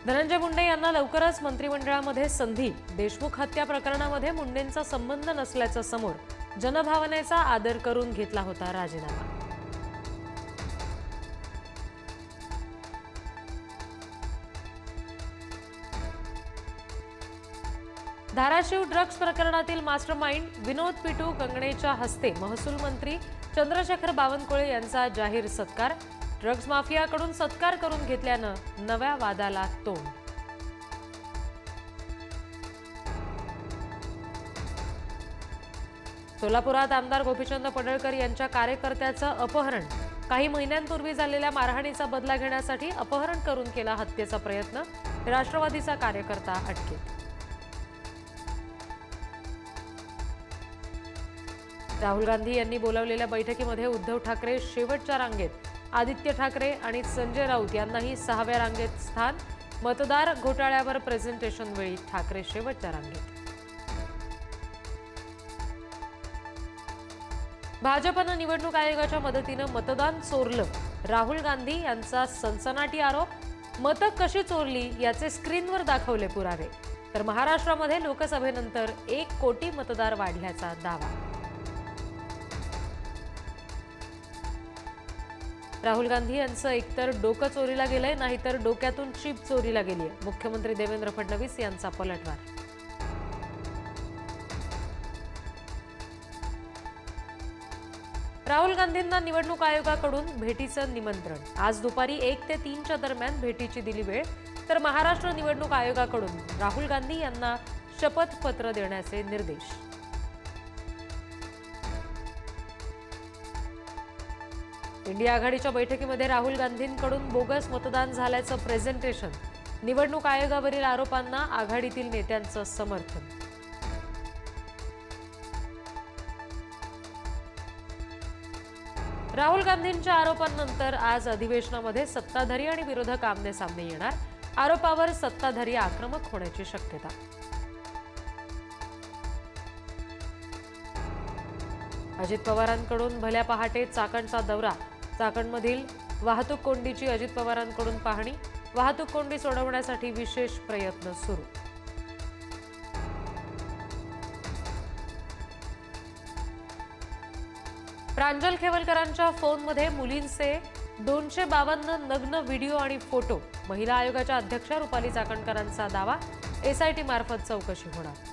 धनंजय मुंडे यांना लवकरच मंत्रिमंडळामध्ये संधी. देशमुख हत्या प्रकरणामध्ये मुंडेंचा संबंध नसल्याचं समोर. जनभावनेचा आदर करून घेतला होता राजीनामा. धाराशिव ड्रग्ज प्रकरणातील मास्टरमाइंड विनोद पिटू कंगणेच्या हस्ते महसूल मंत्री चंद्रशेखर बावनकुळे यांचा जाहीर सत्कार. ड्रग्ज माफियाकडून सत्कार करून घेतल्यानं नव्या वादाला तोंड. सोलापुरात आमदार गोपीचंद पडळकर यांच्या कार्यकर्त्याचं अपहरण. काही महिन्यांपूर्वी झालेल्या मारहाणीचा बदला घेण्यासाठी अपहरण करून केला हत्येचा प्रयत्न. राष्ट्रवादीचा कार्यकर्ता अटकेत. राहुल गांधी यांनी बोलावलेल्या बैठकीमध्ये उद्धव ठाकरे शेवटच्या रांगेत. आदित्य ठाकरे आणि संजय राऊत यांनाही 6व्या रांगेत स्थान. मतदार घोटाळ्यावर प्रेझेंटेशन वेळी ठाकरे शेवटच्या रांगेत. भाजपनं निवडणूक आयोगाच्या मदतीनं मतदान चोरलं. राहुल गांधी यांचा सनसनाटी आरोप. मतं कशी चोरली याचे स्क्रीनवर दाखवले पुरावे. तर महाराष्ट्रामध्ये लोकसभेनंतर 1 कोटी मतदार वाढल्याचा दावा. राहुल गांधी यांचं एकतर डोकं चोरीला गेलंय, नाहीतर डोक्यातून चिप चोरीला गेलीय. मुख्यमंत्री देवेंद्र फडणवीस यांचा पलटवार. राहुल गांधींना निवडणूक आयोगाकडून भेटीचं निमंत्रण. आज दुपारी 1 ते 3च्या दरम्यान भेटीची दिली वेळ. तर महाराष्ट्र निवडणूक आयोगाकडून राहुल गांधी यांना शपथपत्र देण्याचे निर्देश. इंडिया आघाडीच्या बैठकीमध्ये राहुल गांधींकडून बोगस मतदान झाल्याचं प्रेझेंटेशन. निवडणूक आयोगावरील आरोपांना आघाडीतील नेत्यांचं समर्थन. राहुल गांधींच्या आरोपांनंतर आज अधिवेशनामध्ये सत्ताधारी आणि विरोधक आमने सामने येणार. आरोपावर सत्ताधारी आक्रमक होण्याची शक्यता. अजित पवारांकडून भल्या पहाटे चाकणचा दौरा. चाकणमधील वाहतूक कोंडीची अजित पवारांकडून पाहणी. वाहतूक कोंडी सोडवण्यासाठी विशेष प्रयत्न सुरू. प्रांजल खेवलकरांच्या फोनमध्ये मुलींचे 252 नग्न व्हिडिओ आणि फोटो. महिला आयोगाच्या अध्यक्षा रुपाली चाकणकरांचा दावा. SIT मार्फत चौकशी होणार.